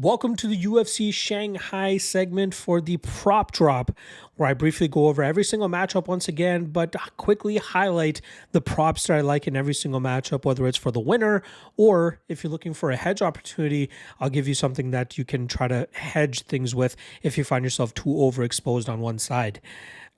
Welcome to the UFC Shanghai segment for the prop drop, where I briefly go over every single matchup once again, but quickly highlight the props that I like in every single matchup, whether it's for the winner or if you're looking for a hedge opportunity, I'll give you something that you can try to hedge things with if you find yourself too overexposed on one side.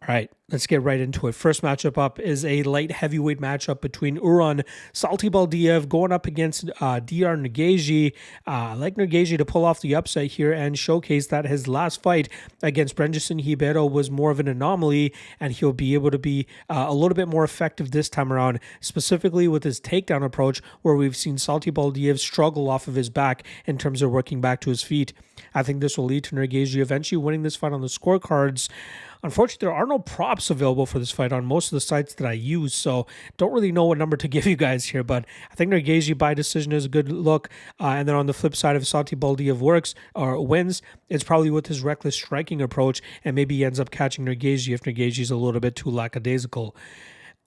All right, let's get right into it. First matchup up is a light heavyweight matchup between Satybaldiev going up against Dr. Nurgozhay. I like Nurgozhay to pull off the upset here and showcase that his last fight against Brengerson Ribeiro was more of an anomaly, and he'll be able to be a little bit more effective this time around, specifically with his takedown approach, where we've seen Satybaldiev struggle off of his back in terms of working back to his feet. I think this will lead to Nurgozhay eventually winning this fight on the scorecards. Unfortunately, there are no props available for this fight on most of the sites that I use, so don't really know what number to give you guys here, but I think Nurgozhay by decision is a good look. And then on the flip side, if Satybaldiev wins, it's probably with his reckless striking approach, and maybe he ends up catching Nurgozhay if Nurgozhay's a little bit too lackadaisical.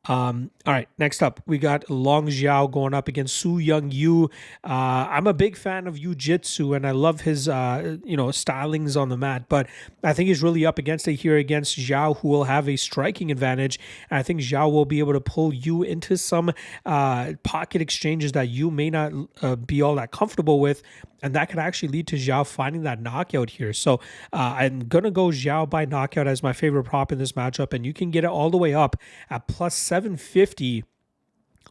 All right, next up, we got Longshot going up against Su Young Yu. I'm a big fan of Jiu-Jitsu, and I love his, stylings on the mat, but I think he's really up against it here against Xiao, who will have a striking advantage, and I think Xiao will be able to pull Yu into some pocket exchanges that Yu may not be all that comfortable with, and that could actually lead to Xiao finding that knockout here. So I'm going to go Xiao by knockout as my favorite prop in this matchup, and you can get it all the way up at plus 750.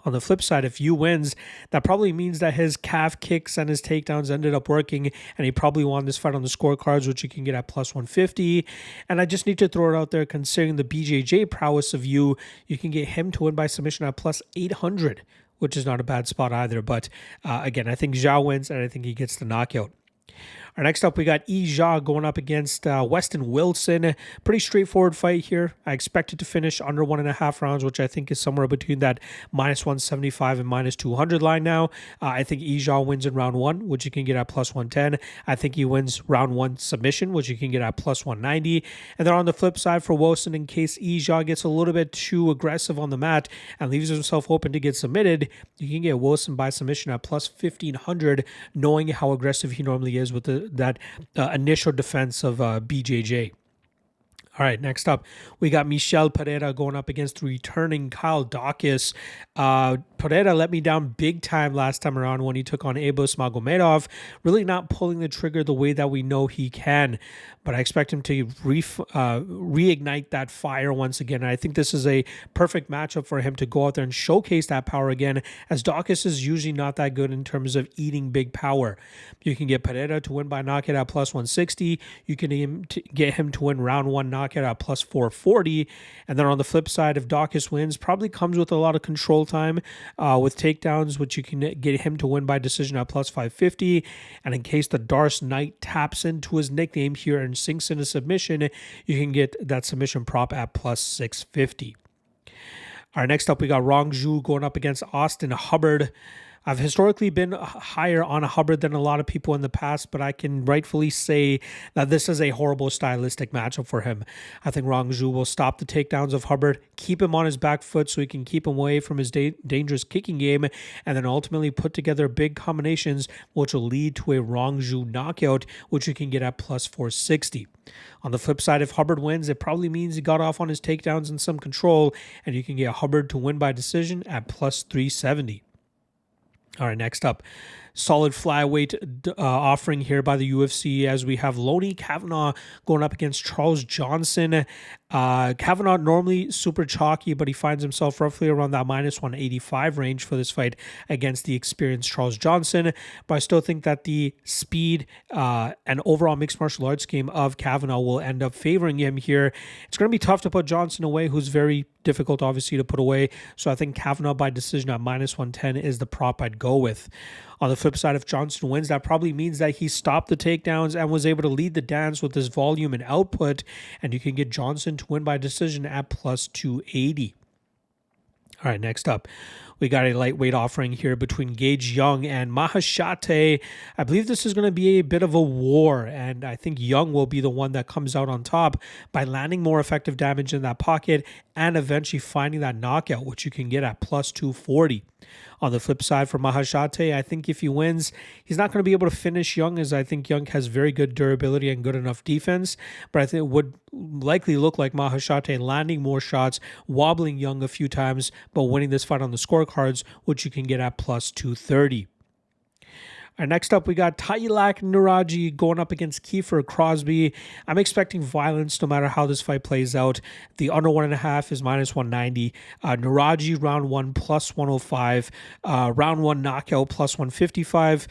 On the flip side, if Yu wins, that probably means that his calf kicks and his takedowns ended up working, and he probably won this fight on the scorecards, which you can get at plus 150. And I just need to throw it out there, considering the BJJ prowess of Yu, you can get him to win by submission at plus 800, which is not a bad spot either. But again, I think Xiao wins, and I think he gets the knockout. All right, next up, we got Yizha going up against Weston Wilson. Pretty straightforward fight here. I expect it to finish under 1.5 rounds, which I think is somewhere between that minus 175 and minus 200 line now. I think Yizha wins in round 1, which you can get at plus 110. I think he wins round 1 submission, which you can get at plus 190. And then on the flip side for Wilson, in case Yizha gets a little bit too aggressive on the mat and leaves himself open to get submitted, you can get Wilson by submission at plus 1500, knowing how aggressive he normally is with that initial defense of BJJ. All right, next up, we got Michel Pereira going up against returning Kyle Daukaus. Pereira let me down big time last time around when he took on Abus Magomedov, really not pulling the trigger the way that we know he can. But I expect him to reignite that fire once again. And I think this is a perfect matchup for him to go out there and showcase that power again, as Daukaus is usually not that good in terms of eating big power. You can get Pereira to win by knockout at plus 160. You can get him to win round 1 knockout at plus 440. And then on the flip side, if Daukaus wins, probably comes with a lot of control time with takedowns, which you can get him to win by decision at plus 550. And in case the Darce Knight taps into his nickname here and sinks in a submission, you can get that submission prop at plus 650. All right, next up, we got Rongzhu going up against Austin Hubbard. I've historically been higher on Hubbard than a lot of people in the past, but I can rightfully say that this is a horrible stylistic matchup for him. I think Rongzhu will stop the takedowns of Hubbard, keep him on his back foot so he can keep him away from his dangerous kicking game, and then ultimately put together big combinations, which will lead to a Rongzhu knockout, which you can get at plus 460. On the flip side, if Hubbard wins, it probably means he got off on his takedowns and some control, and you can get Hubbard to win by decision at plus 370. All right, next up, solid flyweight offering here by the UFC, as we have Lonnie Kavanagh going up against Charles Johnson. Kavanagh normally super chalky, but he finds himself roughly around that minus 185 range for this fight against the experienced Charles Johnson. But I still think that the speed and overall mixed martial arts game of Kavanagh will end up favoring him here. It's going to be tough to put Johnson away, who's very difficult, obviously, to put away. So I think Kavanagh by decision at minus 110 is the prop I'd go with. On the flip side, if Johnson wins, that probably means that he stopped the takedowns and was able to lead the dance with his volume and output, and you can get Johnson to win by decision at plus 280. All right, next up, we got a lightweight offering here between Gage Young and Maheshate. I believe this is going to be a bit of a war, and I think Young will be the one that comes out on top by landing more effective damage in that pocket and eventually finding that knockout, which you can get at plus 240. On the flip side for Maheshate, I think if he wins, he's not going to be able to finish Young, as I think Young has very good durability and good enough defense, but I think it would likely look like Maheshate landing more shots, wobbling Young a few times, but winning this fight on the scorecards, which you can get at plus 230. All right, next up, we got Nueraji going up against Kiefer Crosbie. I'm expecting violence no matter how this fight plays out. The under 1.5 is minus 190. Nueraji round 1 plus 105. Round 1 knockout plus 155.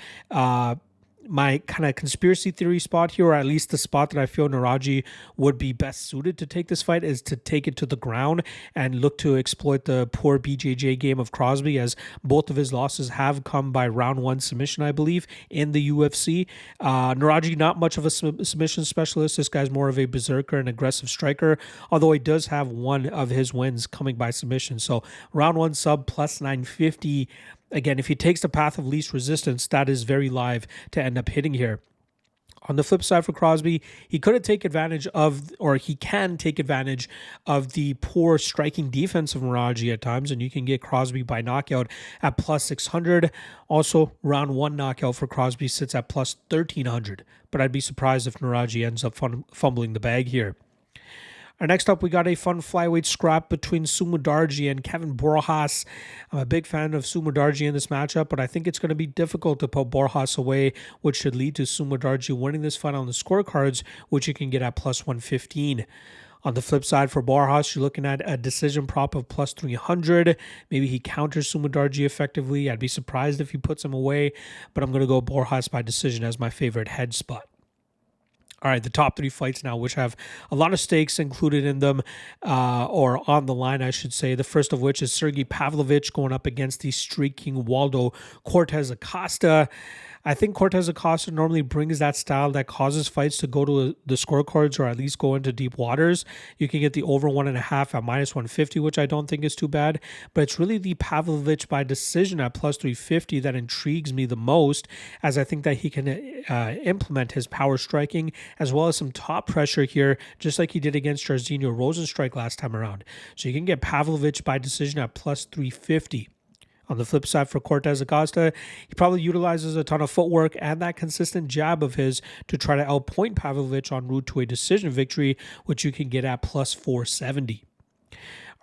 My kind of conspiracy theory spot here, or at least the spot that I feel Nueraji would be best suited to take this fight, is to take it to the ground and look to exploit the poor BJJ game of Crosbie, as both of his losses have come by round 1 submission, I believe, in the UFC. Nueraji, not much of a submission specialist. This guy's more of a berserker and aggressive striker, although he does have one of his wins coming by submission. So round 1 sub plus 950. Again, if he takes the path of least resistance, that is very live to end up hitting here. On the flip side for Crosbie, he could take advantage of, or he can take advantage of the poor striking defense of Nueraji at times, and you can get Crosbie by knockout at plus 600. Also, round 1 knockout for Crosbie sits at plus 1300, but I'd be surprised if Nueraji ends up fumbling the bag here. Next up, we got a fun flyweight scrap between Sumudaerji and Kevin Borjas. I'm a big fan of Sumudaerji in this matchup, but I think it's going to be difficult to put Borjas away, which should lead to Sumudaerji winning this fight on the scorecards, which you can get at plus 115. On the flip side for Borjas, you're looking at a decision prop of plus 300. Maybe he counters Sumudaerji effectively. I'd be surprised if he puts him away, but I'm going to go Borjas by decision as my favorite head spot. All right, the top 3 fights now, which have a lot of stakes included in them, or on the line, I should say. The first of which is Sergey Pavlovich going up against the streaking Waldo Cortes-Acosta. I think Cortes-Acosta normally brings that style that causes fights to go to the scorecards, or at least go into deep waters. You can get the over 1.5 at minus 150, which I don't think is too bad. But it's really the Pavlovich by decision at plus 350 that intrigues me the most, as I think that he can implement his power striking as well as some top pressure here, just like he did against Jairzinho Rosenstrike last time around. So you can get Pavlovich by decision at plus 350. On the flip side for Cortes-Acosta, he probably utilizes a ton of footwork and that consistent jab of his to try to outpoint Pavlovich en route to a decision victory, which you can get at plus 470.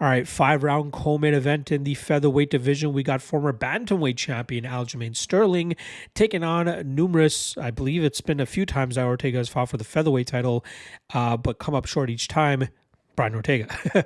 All right, 5-round co-main event in the featherweight division. We got former bantamweight champion Aljamain Sterling taking on numerous, I believe it's been a few times that Ortega has fought for the featherweight title, but come up short each time. Brian Ortega.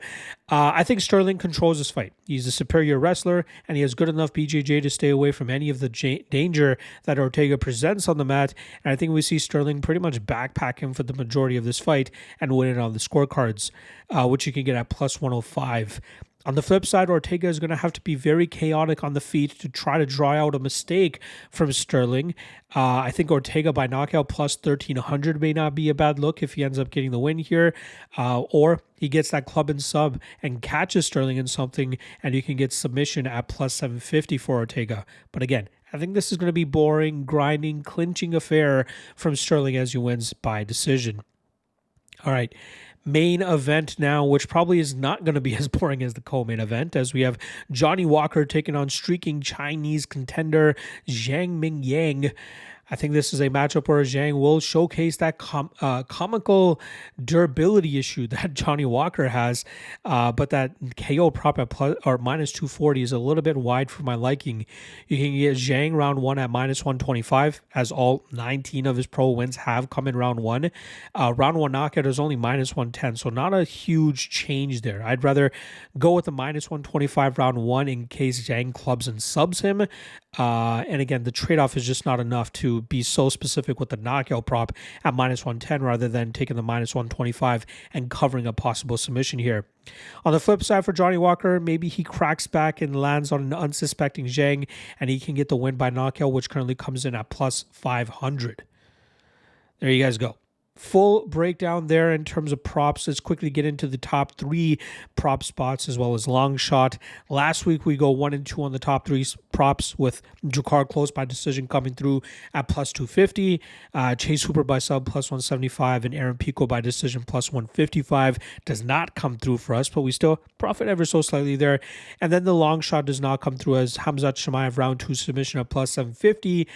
I think Sterling controls this fight. He's a superior wrestler, and he has good enough BJJ to stay away from any of the danger that Ortega presents on the mat. And I think we see Sterling pretty much backpack him for the majority of this fight and win it on the scorecards, which you can get at plus 105. On the flip side, Ortega is going to have to be very chaotic on the feet to try to draw out a mistake from Sterling. I think Ortega by knockout plus 1300 may not be a bad look if he ends up getting the win here. Or he gets that club and sub and catches Sterling in something, and you can get submission at plus 750 for Ortega. But again, I think this is going to be boring, grinding, clinching affair from Sterling as he wins by decision. All right. Main event now, which probably is not going to be as boring as the co-main event, as we have Johnny Walker taking on streaking Chinese contender Zhang Mingyang. I think this is a matchup where Zhang will showcase that comical durability issue that Johnny Walker has, but that KO prop at plus or minus 240 is a little bit wide for my liking. You can get Zhang round 1 at minus 125, as all 19 of his pro wins have come in round 1. Round 1 knockout is only minus 110, so not a huge change there. I'd rather go with the minus 125 round 1 in case Zhang clubs and subs him. And again, the trade-off is just not enough to be so specific with the knockout prop at minus 110 rather than taking the minus 125 and covering a possible submission here. On the flip side for Johnny Walker, maybe he cracks back and lands on an unsuspecting Zhang, and he can get the win by knockout, which currently comes in at plus 500. There you guys go. full breakdown there in terms of props. Let's quickly get into the top 3 prop spots as well as Longshot. Last week we go 1 and 2 on the top 3 props, with Jakar close by decision coming through at plus 250, Chase Hooper by sub plus 175, and Aaron Pico by decision plus 155 does not come through for us, but we still profit ever so slightly there. And then the Longshot does not come through, as Khamzat Chimaev round 2 submission at plus 750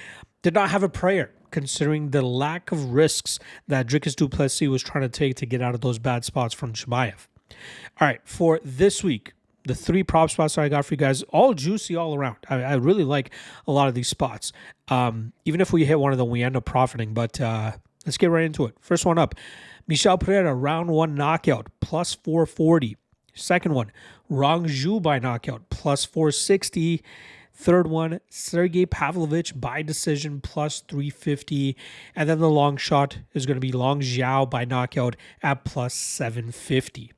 did not have a prayer, considering the lack of risks that Dricus du Plessis was trying to take to get out of those bad spots from Chimaev. All right, for this week, the 3 prop spots that I got for you guys, all juicy all around. I really like a lot of these spots. Even if we hit one of them, we end up profiting, but let's get right into it. First one up, Michel Pereira, round 1 knockout, plus 440. Second one, Rongzhu by knockout, plus 460. Third one, Sergey Pavlovich by decision, plus 350. And then the long shot is going to be Long Xiao by knockout at plus 750.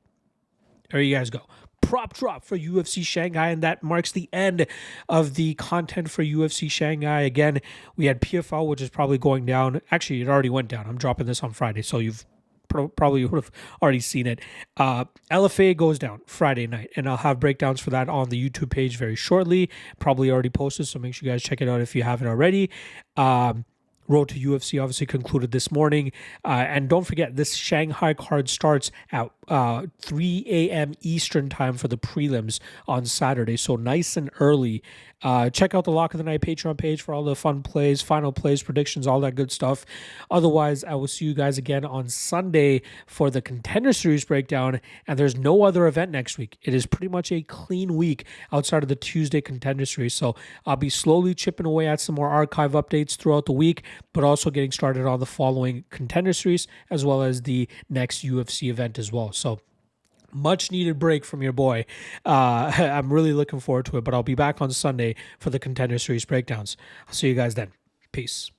There you guys go. Prop drop for UFC Shanghai, and that marks the end of the content for UFC Shanghai. Again, we had PFL, which is probably going down. Actually, it already went down. I'm dropping this on Friday, so you've probably would have already seen it. LFA goes down Friday night, and I'll have breakdowns for that on the YouTube page very shortly. Probably already posted, so make sure you guys check it out if you haven't already. Road to UFC obviously concluded this morning. And don't forget, this Shanghai card starts at 3 a.m. Eastern time for the prelims on Saturday. So nice and early. Check out the Lock of the Night Patreon page for all the fun plays, final plays, predictions, all that good stuff. Otherwise, I will see you guys again on Sunday for the Contender Series breakdown. And there's no other event next week. It is pretty much a clean week outside of the Tuesday Contender Series. So I'll be slowly chipping away at some more archive updates throughout the week, but also getting started on the following Contender Series as well as the next UFC event as well. So much needed break from your boy. I'm really looking forward to it, but I'll be back on Sunday for the Contender Series breakdowns. I'll see you guys then. Peace.